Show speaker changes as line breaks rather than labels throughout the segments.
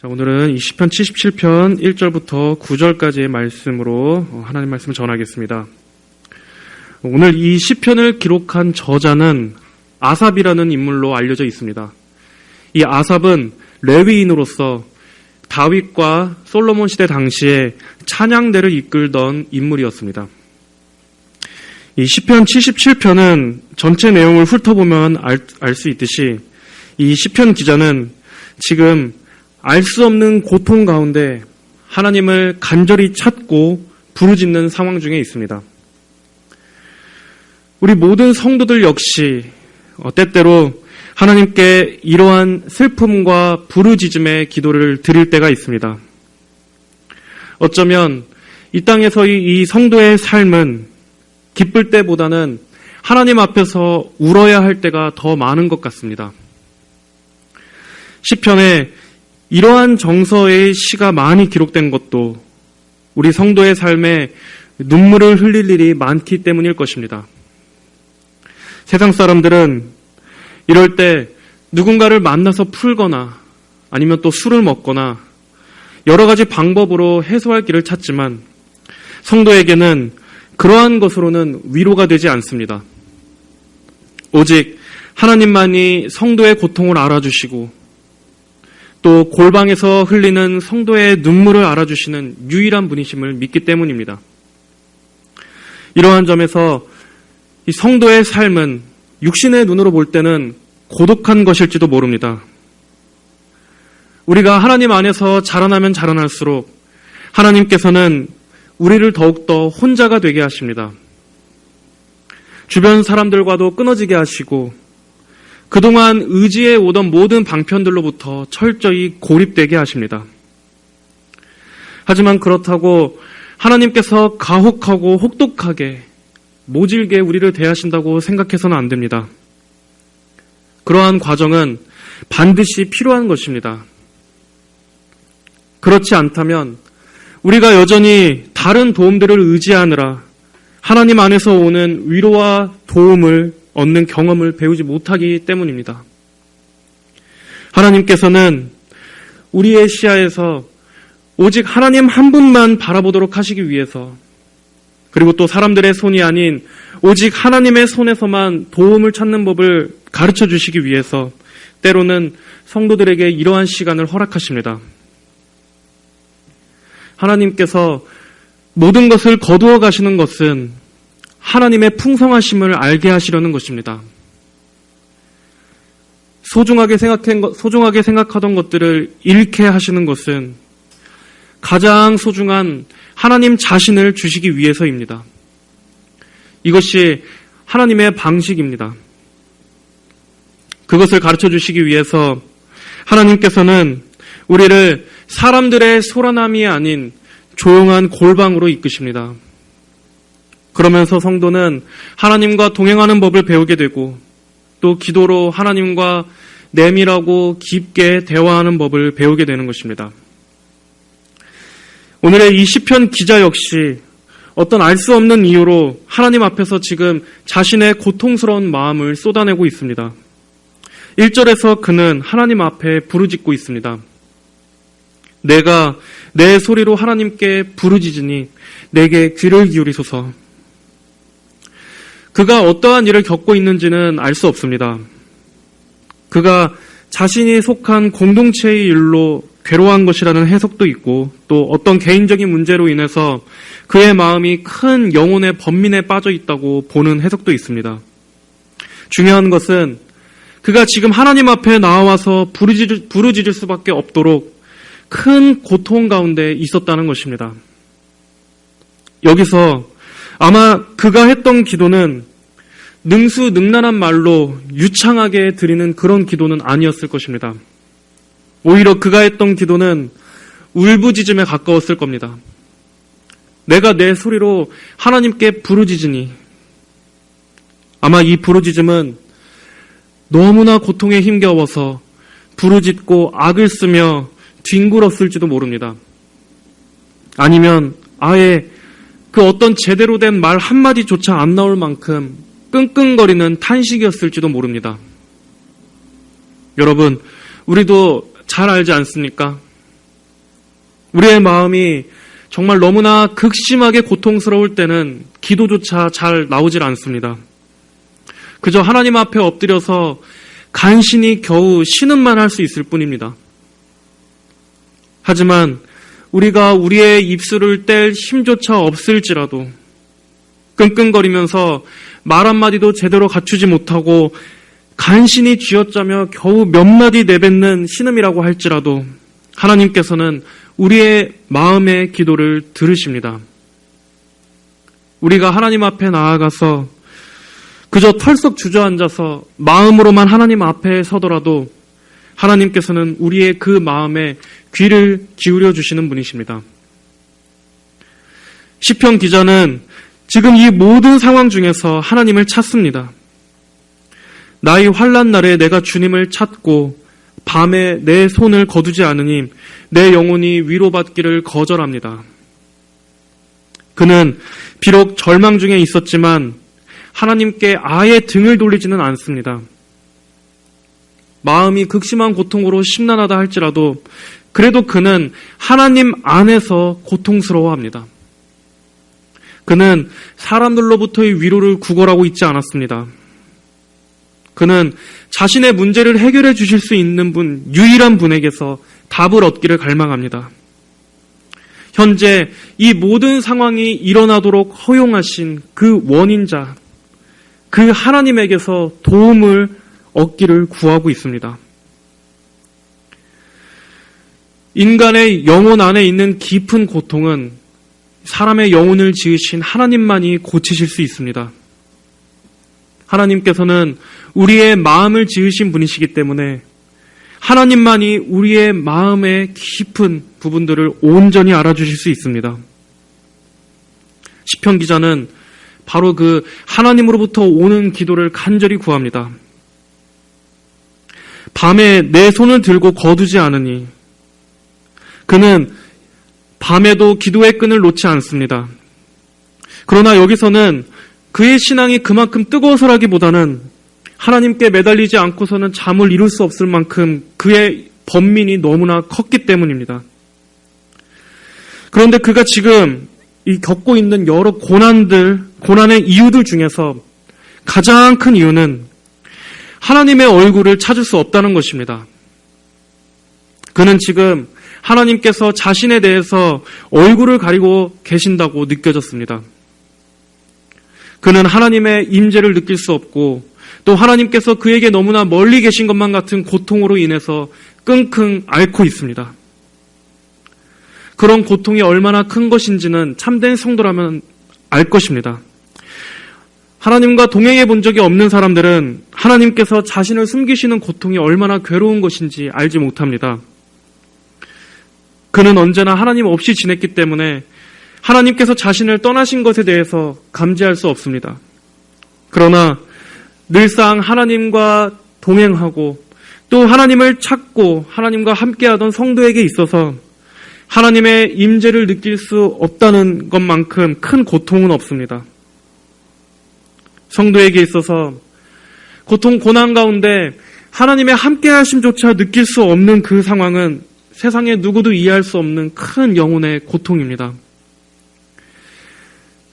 자, 오늘은 이 시편 77편 1절부터 9절까지의 말씀으로 하나님 말씀을 전하겠습니다. 오늘 이 시편을 기록한 저자는 아삽이라는 인물로 알려져 있습니다. 이 아삽은 레위인으로서 다윗과 솔로몬 시대 당시에 찬양대를 이끌던 인물이었습니다. 이 시편 77편은 전체 내용을 훑어보면 알 수 있듯이 이 시편 기자는 지금 알 수 없는 고통 가운데 하나님을 간절히 찾고 부르짖는 상황 중에 있습니다. 우리 모든 성도들 역시 때때로 하나님께 이러한 슬픔과 부르짖음의 기도를 드릴 때가 있습니다. 어쩌면 이 땅에서의 이 성도의 삶은 기쁠 때보다는 하나님 앞에서 울어야 할 때가 더 많은 것 같습니다. 시편에 이러한 정서의 시가 많이 기록된 것도 우리 성도의 삶에 눈물을 흘릴 일이 많기 때문일 것입니다. 세상 사람들은 이럴 때 누군가를 만나서 풀거나 아니면 또 술을 먹거나 여러 가지 방법으로 해소할 길을 찾지만 성도에게는 그러한 것으로는 위로가 되지 않습니다. 오직 하나님만이 성도의 고통을 알아주시고 또 골방에서 흘리는 성도의 눈물을 알아주시는 유일한 분이심을 믿기 때문입니다. 이러한 점에서 이 성도의 삶은 육신의 눈으로 볼 때는 고독한 것일지도 모릅니다. 우리가 하나님 안에서 자라나면 자라날수록 하나님께서는 우리를 더욱더 혼자가 되게 하십니다. 주변 사람들과도 끊어지게 하시고 그동안 의지해 오던 모든 방편들로부터 철저히 고립되게 하십니다. 하지만 그렇다고 하나님께서 가혹하고 혹독하게 모질게 우리를 대하신다고 생각해서는 안 됩니다. 그러한 과정은 반드시 필요한 것입니다. 그렇지 않다면 우리가 여전히 다른 도움들을 의지하느라 하나님 안에서 오는 위로와 도움을 얻는 경험을 배우지 못하기 때문입니다. 하나님께서는 우리의 시야에서 오직 하나님 한 분만 바라보도록 하시기 위해서 그리고 또 사람들의 손이 아닌 오직 하나님의 손에서만 도움을 찾는 법을 가르쳐 주시기 위해서 때로는 성도들에게 이러한 시간을 허락하십니다. 하나님께서 모든 것을 거두어 가시는 것은 하나님의 풍성하심을 알게 하시려는 것입니다. 소중하게 생각하던 것들을 잃게 하시는 것은 가장 소중한 하나님 자신을 주시기 위해서입니다. 이것이 하나님의 방식입니다. 그것을 가르쳐 주시기 위해서 하나님께서는 우리를 사람들의 소란함이 아닌 조용한 골방으로 이끄십니다. 그러면서 성도는 하나님과 동행하는 법을 배우게 되고 또 기도로 하나님과 내밀하고 깊게 대화하는 법을 배우게 되는 것입니다. 오늘의 이 시편 기자 역시 어떤 알 수 없는 이유로 하나님 앞에서 지금 자신의 고통스러운 마음을 쏟아내고 있습니다. 1절에서 그는 하나님 앞에 부르짖고 있습니다. 내가 내 소리로 하나님께 부르짖으니 내게 귀를 기울이소서. 그가 어떠한 일을 겪고 있는지는 알 수 없습니다. 그가 자신이 속한 공동체의 일로 괴로워한 것이라는 해석도 있고 또 어떤 개인적인 문제로 인해서 그의 마음이 큰 영혼의 번민에 빠져 있다고 보는 해석도 있습니다. 중요한 것은 그가 지금 하나님 앞에 나와서 부르짖을 수밖에 없도록 큰 고통 가운데 있었다는 것입니다. 여기서 아마 그가 했던 기도는 능수능란한 말로 유창하게 드리는 그런 기도는 아니었을 것입니다. 오히려 그가 했던 기도는 울부짖음에 가까웠을 겁니다. 내가 내 소리로 하나님께 부르짖으니 아마 이 부르짖음은 너무나 고통에 힘겨워서 부르짖고 악을 쓰며 뒹굴었을지도 모릅니다. 아니면 아예 그 어떤 제대로 된 말 한마디조차 안 나올 만큼 끙끙거리는 탄식이었을지도 모릅니다. 여러분, 우리도 잘 알지 않습니까? 우리의 마음이 정말 너무나 극심하게 고통스러울 때는 기도조차 잘 나오질 않습니다. 그저 하나님 앞에 엎드려서 간신히 겨우 신음만 할 수 있을 뿐입니다. 하지만 우리가 우리의 입술을 뗄 힘조차 없을지라도 끙끙거리면서 말 한마디도 제대로 갖추지 못하고 간신히 쥐어짜며 겨우 몇 마디 내뱉는 신음이라고 할지라도 하나님께서는 우리의 마음의 기도를 들으십니다. 우리가 하나님 앞에 나아가서 그저 털썩 주저앉아서 마음으로만 하나님 앞에 서더라도 하나님께서는 우리의 그 마음에 귀를 기울여 주시는 분이십니다. 시편 기자는 지금 이 모든 상황 중에서 하나님을 찾습니다. 나의 환난 날에 내가 주님을 찾고 밤에 내 손을 거두지 않으니 내 영혼이 위로받기를 거절합니다. 그는 비록 절망 중에 있었지만 하나님께 아예 등을 돌리지는 않습니다. 마음이 극심한 고통으로 심란하다 할지라도 그래도 그는 하나님 안에서 고통스러워합니다. 그는 사람들로부터의 위로를 구걸하고 있지 않았습니다. 그는 자신의 문제를 해결해 주실 수 있는 분, 유일한 분에게서 답을 얻기를 갈망합니다. 현재 이 모든 상황이 일어나도록 허용하신 그 원인자, 그 하나님에게서 도움을 얻기를 구하고 있습니다. 인간의 영혼 안에 있는 깊은 고통은 사람의 영혼을 지으신 하나님만이 고치실 수 있습니다. 하나님께서는 우리의 마음을 지으신 분이시기 때문에 하나님만이 우리의 마음의 깊은 부분들을 온전히 알아주실 수 있습니다. 시편 기자는 바로 그 하나님으로부터 오는 기도를 간절히 구합니다. 밤에 내 손을 들고 거두지 않으니 그는 밤에도 기도의 끈을 놓지 않습니다. 그러나 여기서는 그의 신앙이 그만큼 뜨거워서라기보다는 하나님께 매달리지 않고서는 잠을 이룰 수 없을 만큼 그의 번민이 너무나 컸기 때문입니다. 그런데 그가 지금 겪고 있는 여러 고난의 이유들 중에서 가장 큰 이유는 하나님의 얼굴을 찾을 수 없다는 것입니다. 그는 지금 하나님께서 자신에 대해서 얼굴을 가리고 계신다고 느껴졌습니다. 그는 하나님의 임재를 느낄 수 없고 또 하나님께서 그에게 너무나 멀리 계신 것만 같은 고통으로 인해서 끙끙 앓고 있습니다. 그런 고통이 얼마나 큰 것인지는 참된 성도라면 알 것입니다. 하나님과 동행해 본 적이 없는 사람들은 하나님께서 자신을 숨기시는 고통이 얼마나 괴로운 것인지 알지 못합니다. 그는 언제나 하나님 없이 지냈기 때문에 하나님께서 자신을 떠나신 것에 대해서 감지할 수 없습니다. 그러나 늘상 하나님과 동행하고 또 하나님을 찾고 하나님과 함께하던 성도에게 있어서 하나님의 임재를 느낄 수 없다는 것만큼 큰 고통은 없습니다. 성도에게 있어서 고통, 고난 가운데 하나님의 함께하심조차 느낄 수 없는 그 상황은 세상에 누구도 이해할 수 없는 큰 영혼의 고통입니다.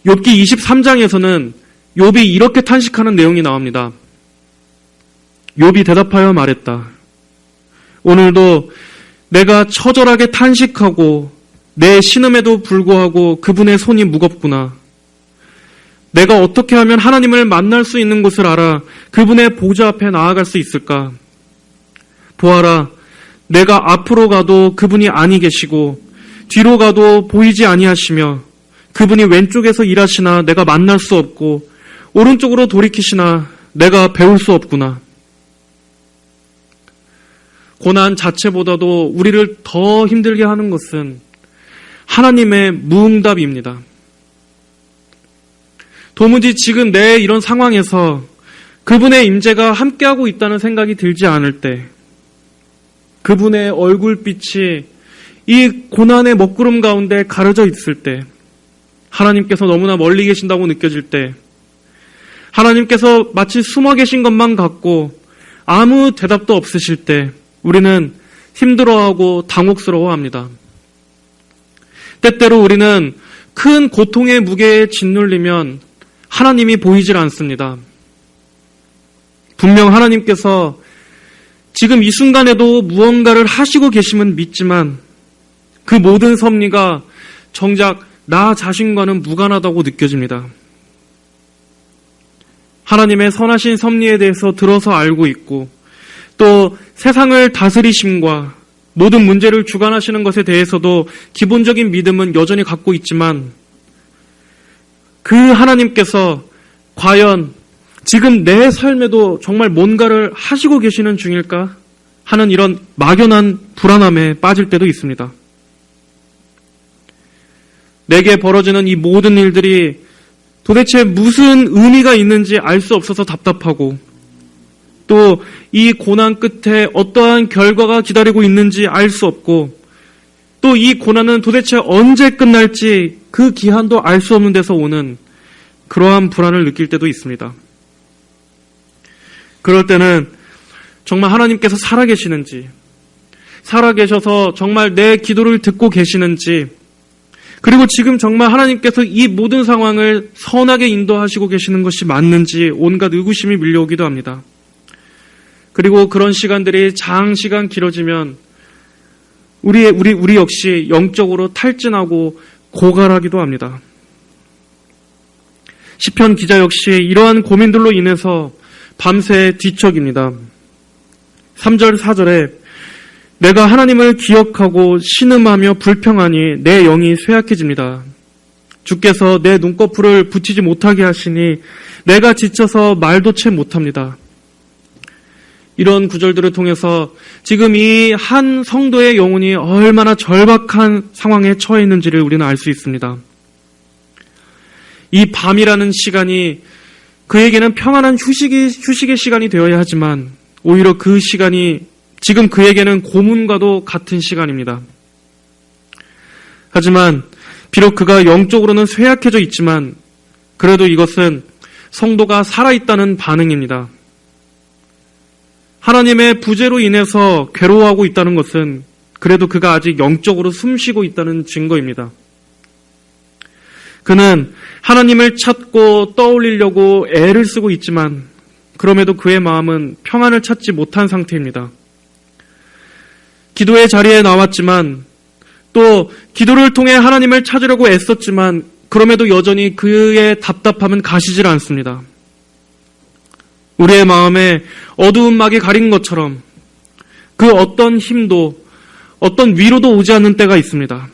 욥기 23장에서는 욥이 이렇게 탄식하는 내용이 나옵니다. 욥이 대답하여 말했다. 오늘도 내가 처절하게 탄식하고 내 신음에도 불구하고 그분의 손이 무겁구나. 내가 어떻게 하면 하나님을 만날 수 있는 곳을 알아 그분의 보좌 앞에 나아갈 수 있을까? 보아라, 내가 앞으로 가도 그분이 아니 계시고 뒤로 가도 보이지 아니하시며 그분이 왼쪽에서 일하시나 내가 만날 수 없고 오른쪽으로 돌이키시나 내가 배울 수 없구나. 고난 자체보다도 우리를 더 힘들게 하는 것은 하나님의 무응답입니다. 도무지 지금 내 이런 상황에서 그분의 임재가 함께하고 있다는 생각이 들지 않을 때, 그분의 얼굴빛이 이 고난의 먹구름 가운데 가려져 있을 때, 하나님께서 너무나 멀리 계신다고 느껴질 때, 하나님께서 마치 숨어 계신 것만 같고 아무 대답도 없으실 때 우리는 힘들어하고 당혹스러워합니다. 때때로 우리는 큰 고통의 무게에 짓눌리면 하나님이 보이질 않습니다. 분명 하나님께서 지금 이 순간에도 무언가를 하시고 계심은 믿지만 그 모든 섭리가 정작 나 자신과는 무관하다고 느껴집니다. 하나님의 선하신 섭리에 대해서 들어서 알고 있고 또 세상을 다스리심과 모든 문제를 주관하시는 것에 대해서도 기본적인 믿음은 여전히 갖고 있지만 그 하나님께서 과연 지금 내 삶에도 정말 뭔가를 하시고 계시는 중일까 하는 이런 막연한 불안함에 빠질 때도 있습니다. 내게 벌어지는 이 모든 일들이 도대체 무슨 의미가 있는지 알 수 없어서 답답하고 또 이 고난 끝에 어떠한 결과가 기다리고 있는지 알 수 없고 또 이 고난은 도대체 언제 끝날지 그 기한도 알 수 없는 데서 오는 그러한 불안을 느낄 때도 있습니다. 그럴 때는 정말 하나님께서 살아계시는지, 살아계셔서 정말 내 기도를 듣고 계시는지, 그리고 지금 정말 하나님께서 이 모든 상황을 선하게 인도하시고 계시는 것이 맞는지 온갖 의구심이 밀려오기도 합니다. 그리고 그런 시간들이 장시간 길어지면 우리 역시 영적으로 탈진하고 고갈하기도 합니다. 시편 기자 역시 이러한 고민들로 인해서 밤새 뒤척입니다. 3절 4절에 내가 하나님을 기억하고 신음하며 불평하니 내 영이 쇠약해집니다. 주께서 내 눈꺼풀을 붙이지 못하게 하시니 내가 지쳐서 말도 채 못합니다. 이런 구절들을 통해서 지금 이 한 성도의 영혼이 얼마나 절박한 상황에 처해 있는지를 우리는 알 수 있습니다. 이 밤이라는 시간이 그에게는 평안한 휴식의 시간이 되어야 하지만 오히려 그 시간이 지금 그에게는 고문과도 같은 시간입니다. 하지만 비록 그가 영적으로는 쇠약해져 있지만 그래도 이것은 성도가 살아있다는 반응입니다. 하나님의 부재로 인해서 괴로워하고 있다는 것은 그래도 그가 아직 영적으로 숨쉬고 있다는 증거입니다. 그는 하나님을 찾고 떠올리려고 애를 쓰고 있지만 그럼에도 그의 마음은 평안을 찾지 못한 상태입니다. 기도의 자리에 나왔지만 또 기도를 통해 하나님을 찾으려고 애썼지만 그럼에도 여전히 그의 답답함은 가시질 않습니다. 우리의 마음에 어두운 막이 가린 것처럼 그 어떤 힘도 어떤 위로도 오지 않는 때가 있습니다.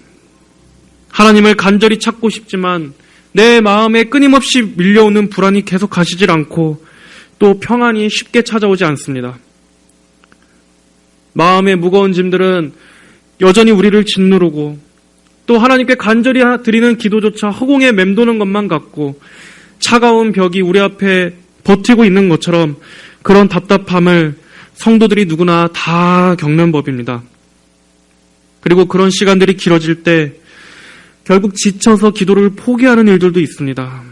하나님을 간절히 찾고 싶지만 내 마음에 끊임없이 밀려오는 불안이 계속 가시질 않고 또 평안이 쉽게 찾아오지 않습니다. 마음의 무거운 짐들은 여전히 우리를 짓누르고 또 하나님께 간절히 드리는 기도조차 허공에 맴도는 것만 같고 차가운 벽이 우리 앞에 버티고 있는 것처럼 그런 답답함을 성도들이 누구나 다 겪는 법입니다. 그리고 그런 시간들이 길어질 때 결국 지쳐서 기도를 포기하는 일들도 있습니다.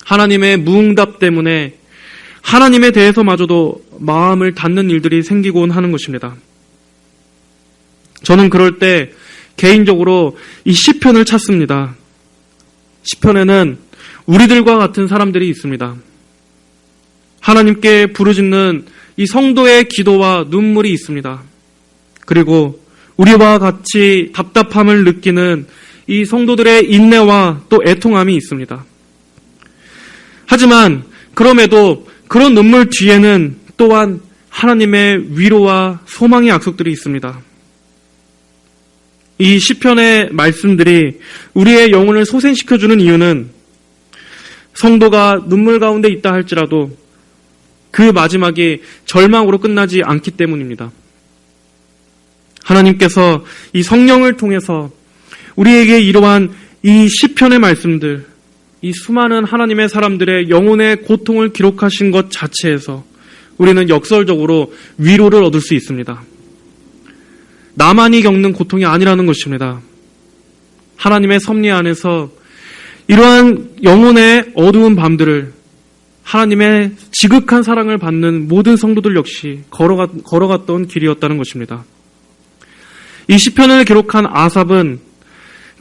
하나님의 무응답 때문에 하나님에 대해서마저도 마음을 닫는 일들이 생기곤 하는 것입니다. 저는 그럴 때 개인적으로 이 시편을 찾습니다. 시편에는 우리들과 같은 사람들이 있습니다. 하나님께 부르짖는 이 성도의 기도와 눈물이 있습니다. 그리고 우리와 같이 답답함을 느끼는 이 성도들의 인내와 또 애통함이 있습니다. 하지만 그럼에도 그런 눈물 뒤에는 또한 하나님의 위로와 소망의 약속들이 있습니다. 이 시편의 말씀들이 우리의 영혼을 소생시켜주는 이유는 성도가 눈물 가운데 있다 할지라도 그 마지막이 절망으로 끝나지 않기 때문입니다. 하나님께서 이 성령을 통해서 우리에게 이러한 이 시편의 말씀들, 이 수많은 하나님의 사람들의 영혼의 고통을 기록하신 것 자체에서 우리는 역설적으로 위로를 얻을 수 있습니다. 나만이 겪는 고통이 아니라는 것입니다. 하나님의 섭리 안에서 이러한 영혼의 어두운 밤들을 하나님의 지극한 사랑을 받는 모든 성도들 역시 걸어갔던 길이었다는 것입니다. 이 시편을 기록한 아삽은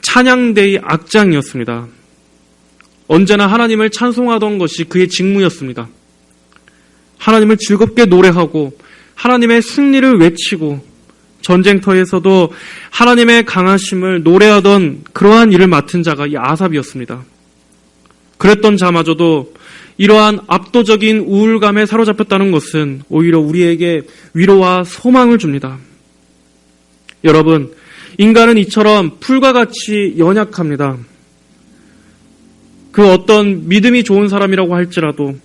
찬양대의 악장이었습니다. 언제나 하나님을 찬송하던 것이 그의 직무였습니다. 하나님을 즐겁게 노래하고 하나님의 승리를 외치고 전쟁터에서도 하나님의 강하심을 노래하던 그러한 일을 맡은 자가 이 아삽이었습니다. 그랬던 자마저도 이러한 압도적인 우울감에 사로잡혔다는 것은 오히려 우리에게 위로와 소망을 줍니다. 여러분, 인간은 이처럼 풀과 같이 연약합니다. 그 어떤 믿음이 좋은 사람이라고 할지라도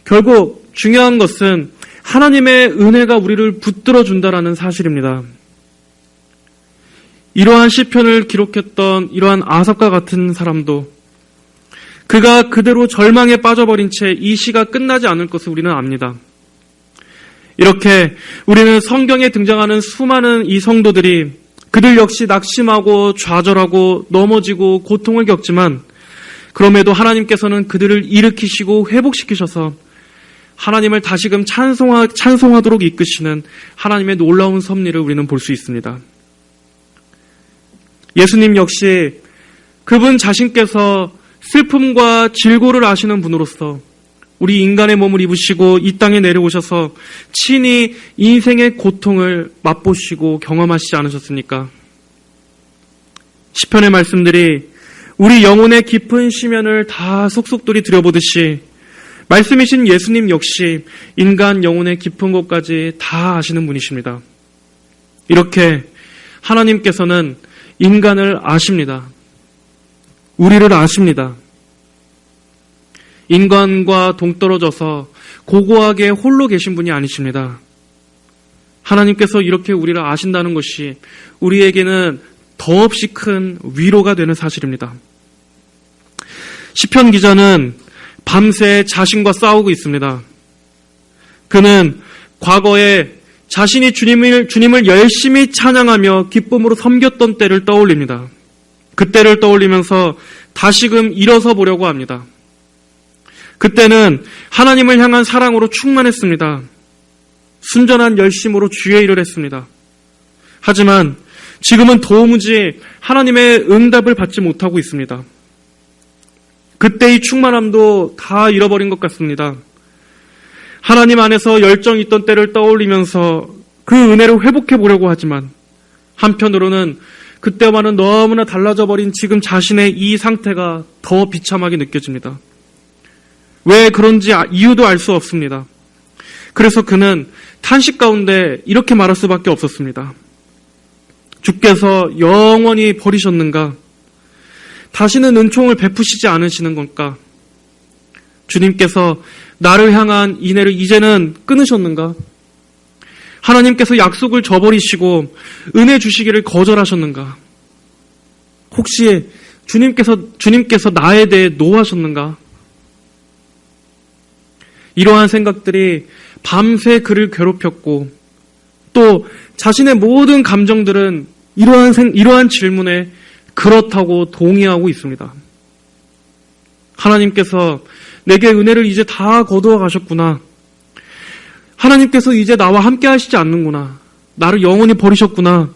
결국 중요한 것은 하나님의 은혜가 우리를 붙들어 준다라는 사실입니다. 이러한 시편을 기록했던 이러한 아삽과 같은 사람도 그가 그대로 절망에 빠져버린 채 이 시가 끝나지 않을 것을 우리는 압니다. 이렇게 우리는 성경에 등장하는 수많은 이 성도들이 그들 역시 낙심하고 좌절하고 넘어지고 고통을 겪지만 그럼에도 하나님께서는 그들을 일으키시고 회복시키셔서 하나님을 다시금 찬송하도록 이끄시는 하나님의 놀라운 섭리를 우리는 볼 수 있습니다. 예수님 역시 그분 자신께서 슬픔과 질고를 아시는 분으로서 우리 인간의 몸을 입으시고 이 땅에 내려오셔서 친히 인생의 고통을 맛보시고 경험하시지 않으셨습니까? 시편의 말씀들이 우리 영혼의 깊은 시면을 다 속속들이 들여보듯이 말씀이신 예수님 역시 인간 영혼의 깊은 곳까지 다 아시는 분이십니다. 이렇게 하나님께서는 인간을 아십니다. 우리를 아십니다. 인간과 동떨어져서 고고하게 홀로 계신 분이 아니십니다. 하나님께서 이렇게 우리를 아신다는 것이 우리에게는 더없이 큰 위로가 되는 사실입니다. 시편 기자는 밤새 자신과 싸우고 있습니다. 그는 과거에 자신이 주님을 열심히 찬양하며 기쁨으로 섬겼던 때를 떠올립니다. 그때를 떠올리면서 다시금 일어서 보려고 합니다. 그때는 하나님을 향한 사랑으로 충만했습니다. 순전한 열심으로 주의 일을 했습니다. 하지만 지금은 도무지 하나님의 응답을 받지 못하고 있습니다. 그때의 충만함도 다 잃어버린 것 같습니다. 하나님 안에서 열정이 있던 때를 떠올리면서 그 은혜를 회복해 보려고 하지만 한편으로는 그때와는 너무나 달라져 버린 지금 자신의 이 상태가 더 비참하게 느껴집니다. 왜 그런지 이유도 알 수 없습니다. 그래서 그는 탄식 가운데 이렇게 말할 수밖에 없었습니다. 주께서 영원히 버리셨는가? 다시는 은총을 베푸시지 않으시는 걸까? 주님께서 나를 향한 인애를 이제는 끊으셨는가? 하나님께서 약속을 저버리시고 은혜 주시기를 거절하셨는가? 혹시 주님께서 나에 대해 노하셨는가? 이러한 생각들이 밤새 그를 괴롭혔고 또 자신의 모든 감정들은 이러한 질문에 그렇다고 동의하고 있습니다. 하나님께서 내게 은혜를 이제 다 거두어 가셨구나. 하나님께서 이제 나와 함께 하시지 않는구나. 나를 영원히 버리셨구나.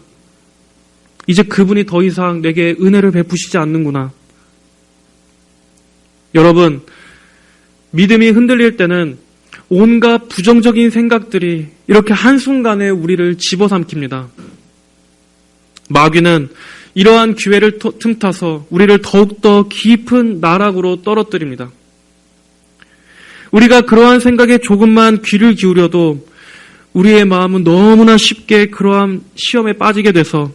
이제 그분이 더 이상 내게 은혜를 베푸시지 않는구나. 여러분, 믿음이 흔들릴 때는 온갖 부정적인 생각들이 이렇게 한순간에 우리를 집어삼킵니다. 마귀는 이러한 기회를 틈타서 우리를 더욱더 깊은 나락으로 떨어뜨립니다. 우리가 그러한 생각에 조금만 귀를 기울여도 우리의 마음은 너무나 쉽게 그러한 시험에 빠지게 돼서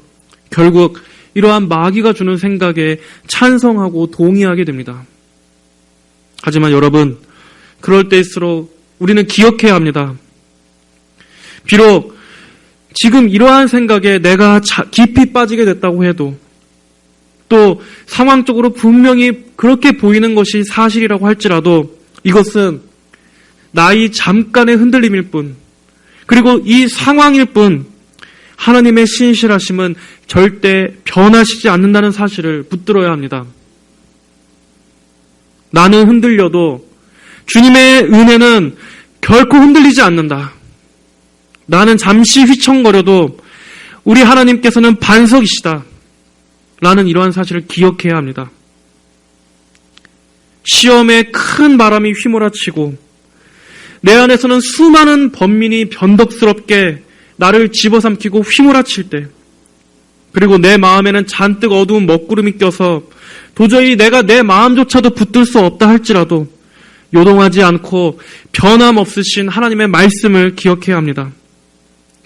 결국 이러한 마귀가 주는 생각에 찬성하고 동의하게 됩니다. 하지만 여러분, 그럴 때일수록 우리는 기억해야 합니다. 비록 지금 이러한 생각에 내가 깊이 빠지게 됐다고 해도 또 상황적으로 분명히 그렇게 보이는 것이 사실이라고 할지라도 이것은 나의 잠깐의 흔들림일 뿐, 그리고 이 상황일 뿐, 하나님의 신실하심은 절대 변하시지 않는다는 사실을 붙들어야 합니다. 나는 흔들려도 주님의 은혜는 결코 흔들리지 않는다. 나는 잠시 휘청거려도 우리 하나님께서는 반석이시다. 라는 이러한 사실을 기억해야 합니다. 시험에 큰 바람이 휘몰아치고 내 안에서는 수많은 번민이 변덕스럽게 나를 집어삼키고 휘몰아칠 때, 그리고 내 마음에는 잔뜩 어두운 먹구름이 껴서 도저히 내가 내 마음조차도 붙들 수 없다 할지라도 요동하지 않고 변함없으신 하나님의 말씀을 기억해야 합니다.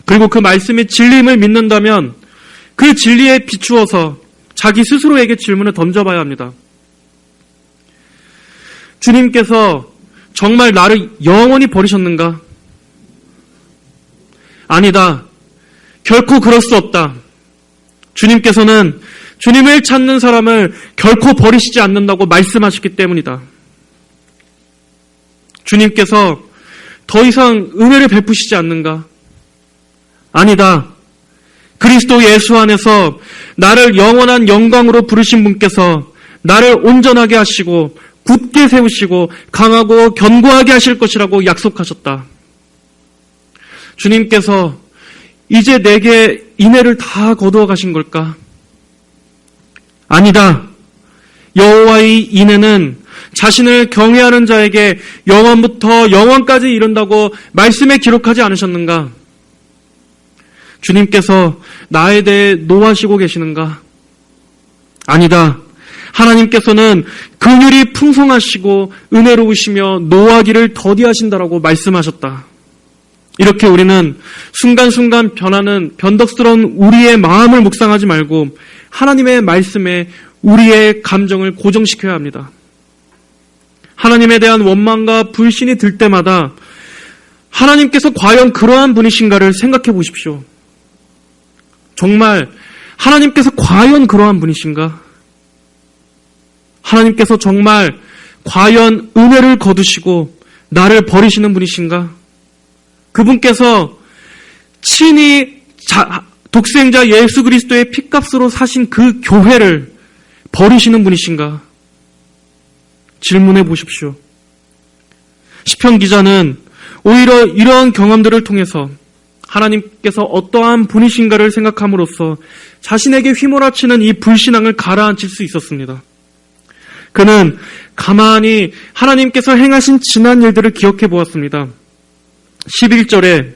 그리고 그 말씀이 진리임을 믿는다면 그 진리에 비추어서 자기 스스로에게 질문을 던져봐야 합니다. 주님께서 정말 나를 영원히 버리셨는가? 아니다. 결코 그럴 수 없다. 주님께서는 주님을 찾는 사람을 결코 버리시지 않는다고 말씀하셨기 때문이다. 주님께서 더 이상 은혜를 베푸시지 않는가? 아니다. 그리스도 예수 안에서 나를 영원한 영광으로 부르신 분께서 나를 온전하게 하시고 굳게 세우시고 강하고 견고하게 하실 것이라고 약속하셨다. 주님께서 이제 내게 인애를 다 거두어 가신 걸까? 아니다. 여호와의 인애는 자신을 경외하는 자에게 영원부터 영원까지 이른다고 말씀에 기록하지 않으셨는가? 주님께서 나에 대해 노하시고 계시는가? 아니다. 하나님께서는 긍휼이 풍성하시고 은혜로우시며 노하기를 더디하신다라고 말씀하셨다. 이렇게 우리는 순간순간 변하는 변덕스러운 우리의 마음을 묵상하지 말고 하나님의 말씀에 우리의 감정을 고정시켜야 합니다. 하나님에 대한 원망과 불신이 들 때마다 하나님께서 과연 그러한 분이신가를 생각해 보십시오. 정말 하나님께서 과연 그러한 분이신가? 하나님께서 정말 과연 은혜를 거두시고 나를 버리시는 분이신가? 그분께서 친히 독생자 예수 그리스도의 핏값으로 사신 그 교회를 버리시는 분이신가? 질문해 보십시오. 시편 기자는 오히려 이러한 경험들을 통해서 하나님께서 어떠한 분이신가를 생각함으로써 자신에게 휘몰아치는 이 불신앙을 가라앉힐 수 있었습니다. 그는 가만히 하나님께서 행하신 지난 일들을 기억해 보았습니다. 11절에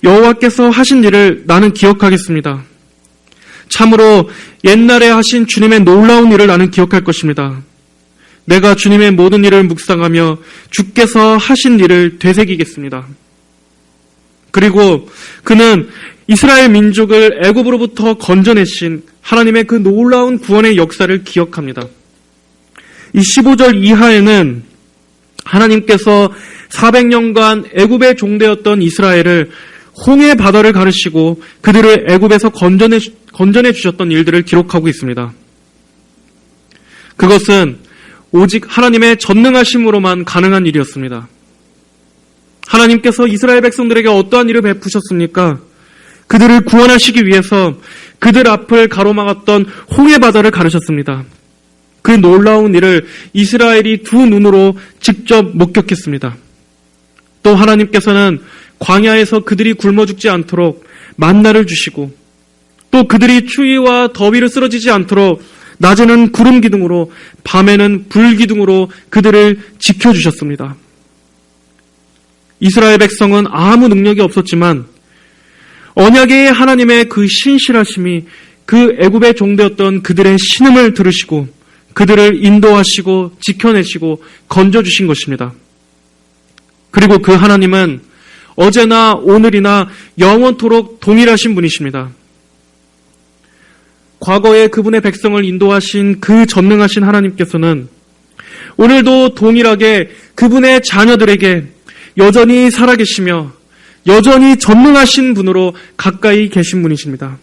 여호와께서 하신 일을 나는 기억하겠습니다. 참으로 옛날에 하신 주님의 놀라운 일을 나는 기억할 것입니다. 내가 주님의 모든 일을 묵상하며 주께서 하신 일을 되새기겠습니다. 그리고 그는 이스라엘 민족을 애굽으로부터 건져내신 하나님의 그 놀라운 구원의 역사를 기억합니다. 이 15절 이하에는 하나님께서 400년간 애굽의 종되었던 이스라엘을 홍해 바다를 가르시고 그들을 애굽에서 건져내 주셨던 일들을 기록하고 있습니다. 그것은 오직 하나님의 전능하심으로만 가능한 일이었습니다. 하나님께서 이스라엘 백성들에게 어떠한 일을 베푸셨습니까? 그들을 구원하시기 위해서 그들 앞을 가로막았던 홍해 바다를 가르셨습니다. 그 놀라운 일을 이스라엘이 두 눈으로 직접 목격했습니다. 또 하나님께서는 광야에서 그들이 굶어 죽지 않도록 만나를 주시고 또 그들이 추위와 더위를 쓰러지지 않도록 낮에는 구름 기둥으로 밤에는 불 기둥으로 그들을 지켜주셨습니다. 이스라엘 백성은 아무 능력이 없었지만 언약의 하나님의 그 신실하심이 그 애굽의 종되었던 그들의 신음을 들으시고 그들을 인도하시고 지켜내시고 건져주신 것입니다. 그리고 그 하나님은 어제나 오늘이나 영원토록 동일하신 분이십니다. 과거에 그분의 백성을 인도하신 그 전능하신 하나님께서는 오늘도 동일하게 그분의 자녀들에게 여전히 살아계시며 여전히 전능하신 분으로 가까이 계신 분이십니다.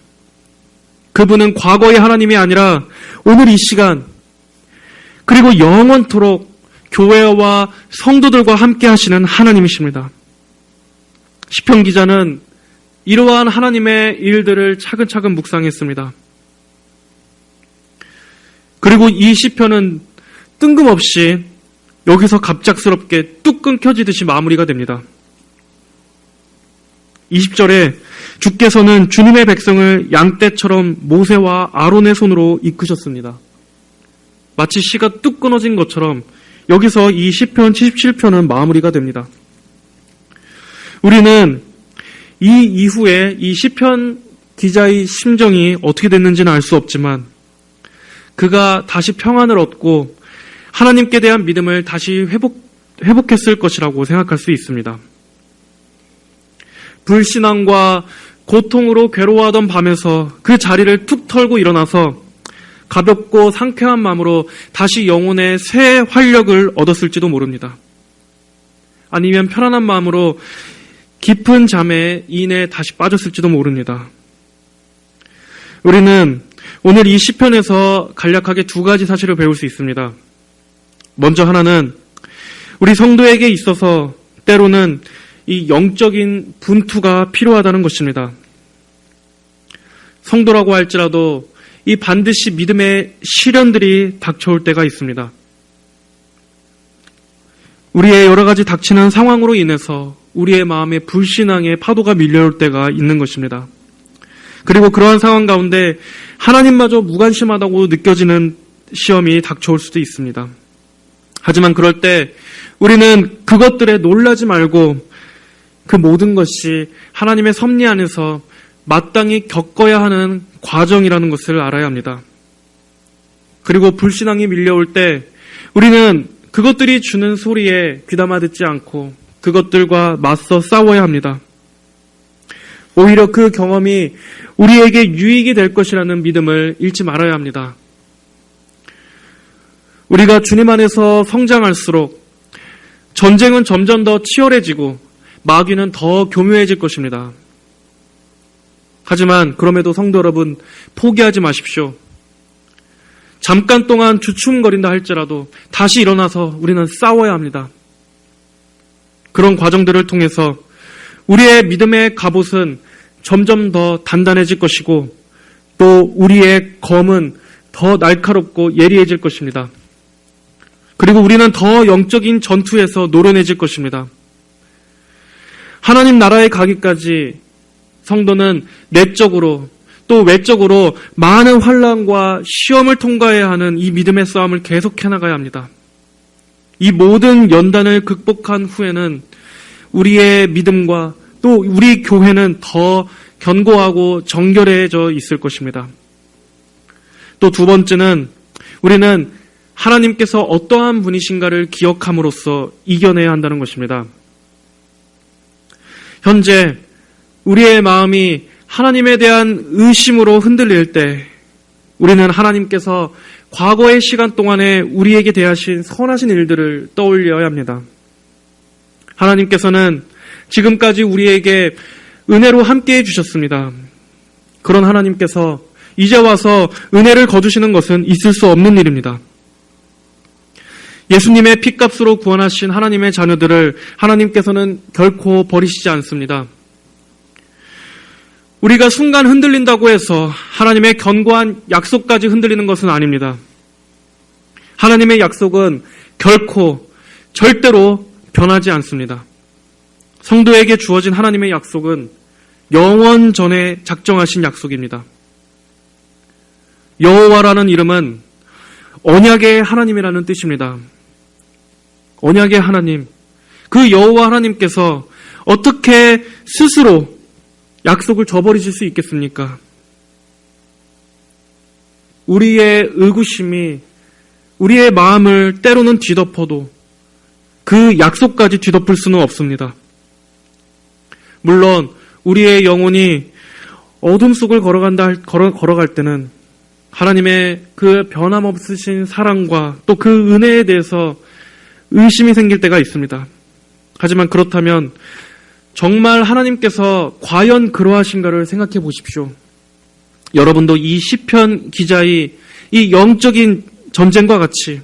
그분은 과거의 하나님이 아니라 오늘 이 시간 그리고 영원토록 교회와 성도들과 함께 하시는 하나님이십니다. 시편 기자는 이러한 하나님의 일들을 차근차근 묵상했습니다. 그리고 이 시편은 뜬금없이 여기서 갑작스럽게 뚝 끊겨지듯이 마무리가 됩니다. 20절에 주께서는 주님의 백성을 양떼처럼 모세와 아론의 손으로 이끄셨습니다. 마치 시가 뚝 끊어진 것처럼 여기서 이 시편 77편은 마무리가 됩니다. 우리는 이 이후에 이 시편 기자의 심정이 어떻게 됐는지는 알 수 없지만 그가 다시 평안을 얻고 하나님께 대한 믿음을 다시 회복했을 것이라고 생각할 수 있습니다. 불신앙과 고통으로 괴로워하던 밤에서 그 자리를 툭 털고 일어나서 가볍고 상쾌한 마음으로 다시 영혼의 새 활력을 얻었을지도 모릅니다. 아니면 편안한 마음으로 깊은 잠에 이내 다시 빠졌을지도 모릅니다. 우리는 오늘 이 시편에서 간략하게 두 가지 사실을 배울 수 있습니다. 먼저 하나는 우리 성도에게 있어서 때로는 이 영적인 분투가 필요하다는 것입니다. 성도라고 할지라도 이 반드시 믿음의 시련들이 닥쳐올 때가 있습니다. 우리의 여러 가지 닥치는 상황으로 인해서 우리의 마음에 불신앙의 파도가 밀려올 때가 있는 것입니다. 그리고 그러한 상황 가운데 하나님마저 무관심하다고 느껴지는 시험이 닥쳐올 수도 있습니다. 하지만 그럴 때 우리는 그것들에 놀라지 말고 그 모든 것이 하나님의 섭리 안에서 마땅히 겪어야 하는 과정이라는 것을 알아야 합니다. 그리고 불신앙이 밀려올 때 우리는 그것들이 주는 소리에 귀담아 듣지 않고 그것들과 맞서 싸워야 합니다. 오히려 그 경험이 우리에게 유익이 될 것이라는 믿음을 잃지 말아야 합니다. 우리가 주님 안에서 성장할수록 전쟁은 점점 더 치열해지고 마귀는 더 교묘해질 것입니다. 하지만 그럼에도 성도 여러분, 포기하지 마십시오. 잠깐 동안 주춤거린다 할지라도 다시 일어나서 우리는 싸워야 합니다. 그런 과정들을 통해서 우리의 믿음의 갑옷은 점점 더 단단해질 것이고 또 우리의 검은 더 날카롭고 예리해질 것입니다. 그리고 우리는 더 영적인 전투에서 노련해질 것입니다. 하나님 나라에 가기까지 성도는 내적으로 또 외적으로 많은 환난과 시험을 통과해야 하는 이 믿음의 싸움을 계속해 나가야 합니다. 이 모든 연단을 극복한 후에는 우리의 믿음과 또 우리 교회는 더 견고하고 정결해져 있을 것입니다. 또 두 번째는 우리는 하나님께서 어떠한 분이신가를 기억함으로써 이겨내야 한다는 것입니다. 현재 우리의 마음이 하나님에 대한 의심으로 흔들릴 때 우리는 하나님께서 과거의 시간 동안에 우리에게 대하신 선하신 일들을 떠올려야 합니다. 하나님께서는 지금까지 우리에게 은혜로 함께해 주셨습니다. 그런 하나님께서 이제 와서 은혜를 거두시는 것은 있을 수 없는 일입니다. 예수님의 핏값으로 구원하신 하나님의 자녀들을 하나님께서는 결코 버리시지 않습니다. 우리가 순간 흔들린다고 해서 하나님의 견고한 약속까지 흔들리는 것은 아닙니다. 하나님의 약속은 결코 절대로 변하지 않습니다. 성도에게 주어진 하나님의 약속은 영원 전에 작정하신 약속입니다. 여호와라는 이름은 언약의 하나님이라는 뜻입니다. 언약의 하나님, 그 여호와 하나님께서 어떻게 스스로 약속을 저버리실 수 있겠습니까? 우리의 의구심이 우리의 마음을 때로는 뒤덮어도 그 약속까지 뒤덮을 수는 없습니다. 물론 우리의 영혼이 어둠 속을 걸어갈 때는 하나님의 그 변함없으신 사랑과 또 그 은혜에 대해서 의심이 생길 때가 있습니다. 하지만 그렇다면 정말 하나님께서 과연 그러하신가를 생각해 보십시오. 여러분도 이 시편 기자의 이 영적인 전쟁과 같이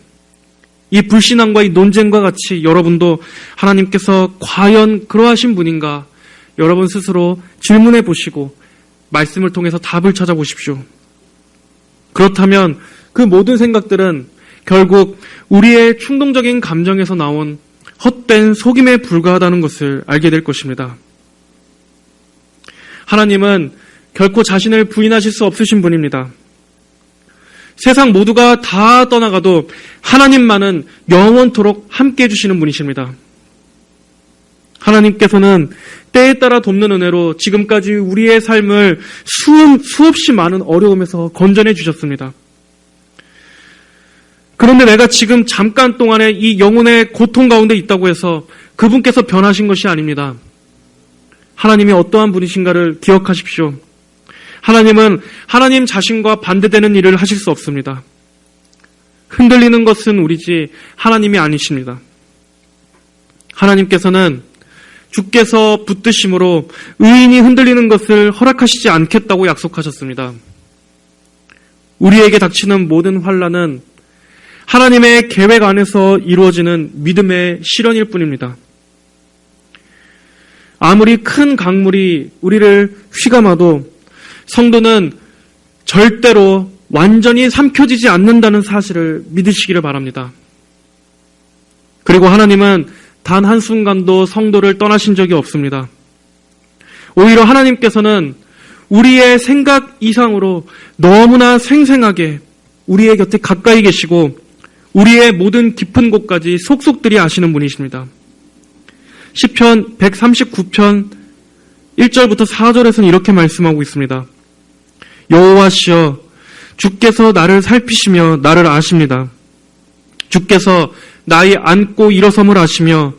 이 불신앙과 이 논쟁과 같이 여러분도 하나님께서 과연 그러하신 분인가 여러분 스스로 질문해 보시고 말씀을 통해서 답을 찾아보십시오. 그렇다면 그 모든 생각들은 결국 우리의 충동적인 감정에서 나온 헛된 속임에 불과하다는 것을 알게 될 것입니다. 하나님은 결코 자신을 부인하실 수 없으신 분입니다. 세상 모두가 다 떠나가도 하나님만은 영원토록 함께 해주시는 분이십니다. 하나님께서는 때에 따라 돕는 은혜로 지금까지 우리의 삶을 수없이 많은 어려움에서 건져내 주셨습니다. 그런데 내가 지금 잠깐 동안에 이 영혼의 고통 가운데 있다고 해서 그분께서 변하신 것이 아닙니다. 하나님이 어떠한 분이신가를 기억하십시오. 하나님은 하나님 자신과 반대되는 일을 하실 수 없습니다. 흔들리는 것은 우리지 하나님이 아니십니다. 하나님께서는 주께서 붙드심으로 의인이 흔들리는 것을 허락하시지 않겠다고 약속하셨습니다. 우리에게 닥치는 모든 환난은 하나님의 계획 안에서 이루어지는 믿음의 실현일 뿐입니다. 아무리 큰 강물이 우리를 휘감아도 성도는 절대로 완전히 삼켜지지 않는다는 사실을 믿으시기를 바랍니다. 그리고 하나님은 단 한순간도 성도를 떠나신 적이 없습니다. 오히려 하나님께서는 우리의 생각 이상으로 너무나 생생하게 우리의 곁에 가까이 계시고 우리의 모든 깊은 곳까지 속속들이 아시는 분이십니다. 시편 139편 1절부터 4절에서는 이렇게 말씀하고 있습니다. 여호와시여, 주께서 나를 살피시며 나를 아십니다. 주께서 나의 앉고 일어섬을 아시며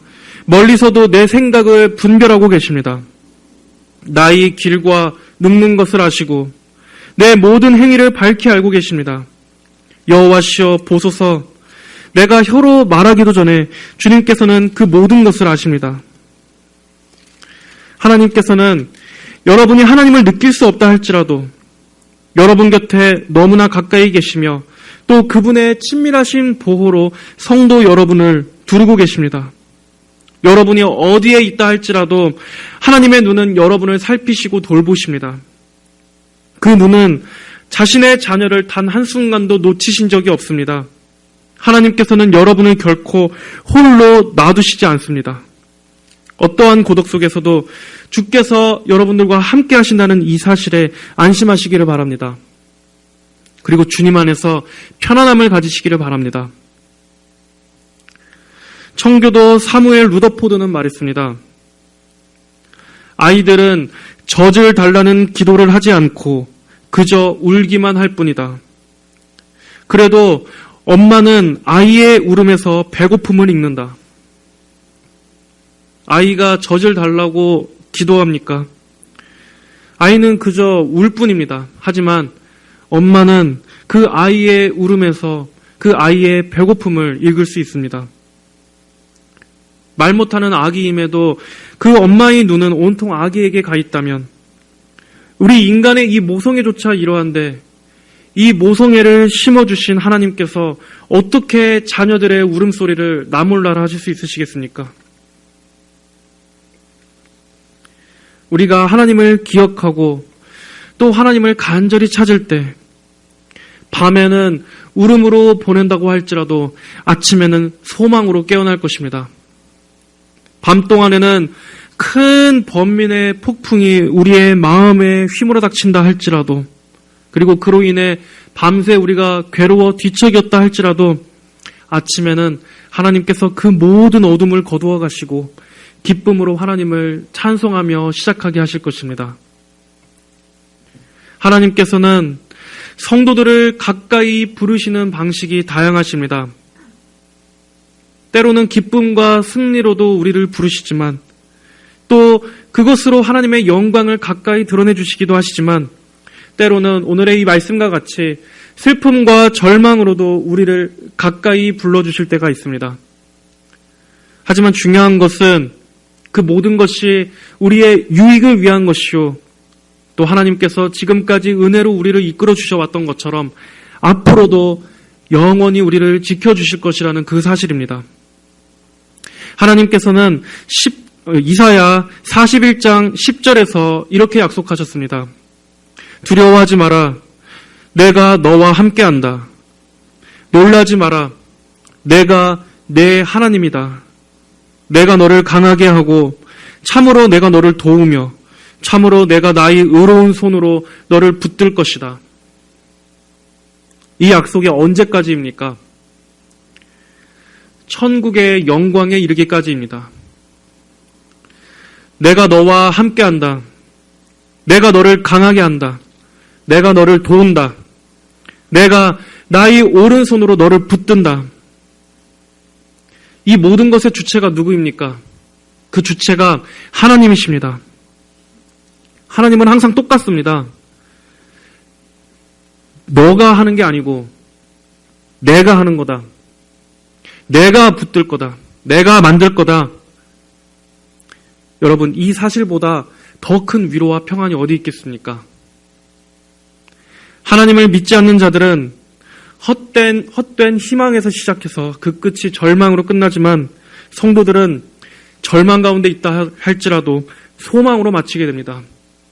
멀리서도 내 생각을 분별하고 계십니다. 나의 길과 눕는 것을 아시고 내 모든 행위를 밝히 알고 계십니다. 여호와시여 보소서, 내가 혀로 말하기도 전에 주님께서는 그 모든 것을 아십니다. 하나님께서는 여러분이 하나님을 느낄 수 없다 할지라도 여러분 곁에 너무나 가까이 계시며 또 그분의 친밀하신 보호로 성도 여러분을 두르고 계십니다. 여러분이 어디에 있다 할지라도 하나님의 눈은 여러분을 살피시고 돌보십니다. 그 눈은 자신의 자녀를 단 한순간도 놓치신 적이 없습니다. 하나님께서는 여러분을 결코 홀로 놔두시지 않습니다. 어떠한 고독 속에서도 주께서 여러분들과 함께 하신다는 이 사실에 안심하시기를 바랍니다. 그리고 주님 안에서 편안함을 가지시기를 바랍니다. 청교도 사무엘 루더포드는 말했습니다. 아이들은 젖을 달라는 기도를 하지 않고 그저 울기만 할 뿐이다. 그래도 엄마는 아이의 울음에서 배고픔을 읽는다. 아이가 젖을 달라고 기도합니까? 아이는 그저 울 뿐입니다. 하지만 엄마는 그 아이의 울음에서 그 아이의 배고픔을 읽을 수 있습니다. 말 못하는 아기임에도 그 엄마의 눈은 온통 아기에게 가 있다면 우리 인간의 이 모성애조차 이러한데 이 모성애를 심어주신 하나님께서 어떻게 자녀들의 울음소리를 나몰라라 하실 수 있으시겠습니까? 우리가 하나님을 기억하고 또 하나님을 간절히 찾을 때 밤에는 울음으로 보낸다고 할지라도 아침에는 소망으로 깨어날 것입니다. 밤 동안에는 큰 번민의 폭풍이 우리의 마음에 휘몰아 닥친다 할지라도 그리고 그로 인해 밤새 우리가 괴로워 뒤척였다 할지라도 아침에는 하나님께서 그 모든 어둠을 거두어 가시고 기쁨으로 하나님을 찬송하며 시작하게 하실 것입니다. 하나님께서는 성도들을 가까이 부르시는 방식이 다양하십니다. 때로는 기쁨과 승리로도 우리를 부르시지만 또 그것으로 하나님의 영광을 가까이 드러내 주시기도 하시지만 때로는 오늘의 이 말씀과 같이 슬픔과 절망으로도 우리를 가까이 불러주실 때가 있습니다. 하지만 중요한 것은 그 모든 것이 우리의 유익을 위한 것이요 또 하나님께서 지금까지 은혜로 우리를 이끌어 주셔왔던 것처럼 앞으로도 영원히 우리를 지켜주실 것이라는 그 사실입니다. 하나님께서는 이사야 41장 10절에서 이렇게 약속하셨습니다. 두려워하지 마라. 내가 너와 함께한다. 놀라지 마라. 내가 내 하나님이다. 내가 너를 강하게 하고 참으로 내가 너를 도우며 참으로 내가 나의 의로운 손으로 너를 붙들 것이다. 이 약속이 언제까지입니까? 천국의 영광에 이르기까지입니다. 내가 너와 함께한다. 내가 너를 강하게 한다. 내가 너를 도운다. 내가 나의 오른손으로 너를 붙든다. 이 모든 것의 주체가 누구입니까? 그 주체가 하나님이십니다. 하나님은 항상 똑같습니다. 너가 하는 게 아니고 내가 하는 거다. 내가 붙들 거다. 내가 만들 거다. 여러분, 이 사실보다 더 큰 위로와 평안이 어디 있겠습니까? 하나님을 믿지 않는 자들은 헛된 희망에서 시작해서 그 끝이 절망으로 끝나지만 성도들은 절망 가운데 있다 할지라도 소망으로 마치게 됩니다.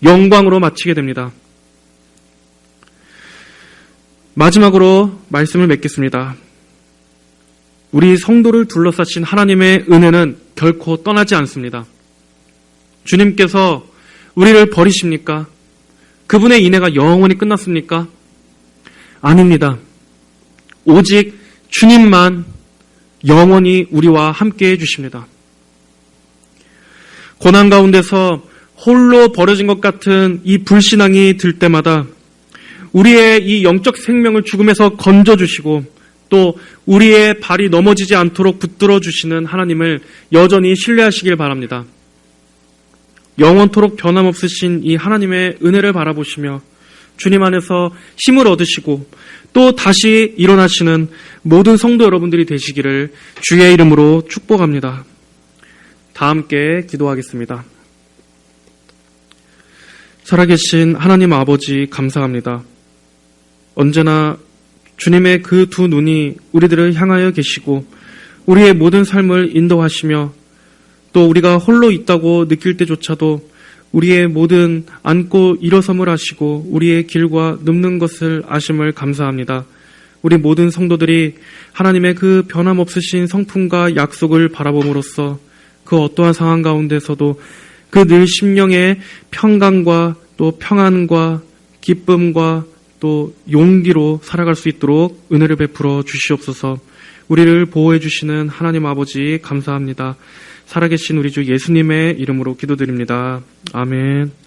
영광으로 마치게 됩니다. 마지막으로 말씀을 맺겠습니다. 우리 성도를 둘러싸신 하나님의 은혜는 결코 떠나지 않습니다. 주님께서 우리를 버리십니까? 그분의 인애가 영원히 끝났습니까? 아닙니다. 오직 주님만 영원히 우리와 함께 해주십니다. 고난 가운데서 홀로 버려진 것 같은 이 불신앙이 들 때마다 우리의 이 영적 생명을 죽음에서 건져주시고 또 우리의 발이 넘어지지 않도록 붙들어 주시는 하나님을 여전히 신뢰하시길 바랍니다. 영원토록 변함없으신 이 하나님의 은혜를 바라보시며 주님 안에서 힘을 얻으시고 또 다시 일어나시는 모든 성도 여러분들이 되시기를 주의 이름으로 축복합니다. 다 함께 기도하겠습니다. 살아계신 하나님 아버지 감사합니다. 언제나 주님의 그 두 눈이 우리들을 향하여 계시고 우리의 모든 삶을 인도하시며 또 우리가 홀로 있다고 느낄 때조차도 우리의 모든 안고 일어섬을 하시고 우리의 길과 눕는 것을 아심을 감사합니다. 우리 모든 성도들이 하나님의 그 변함없으신 성품과 약속을 바라봄으로써 그 어떠한 상황 가운데서도 그 늘 심령의 평강과 또 평안과 기쁨과 또 용기로 살아갈 수 있도록 은혜를 베풀어 주시옵소서. 우리를 보호해 주시는 하나님 아버지 감사합니다. 살아계신 우리 주 예수님의 이름으로 기도드립니다. 아멘.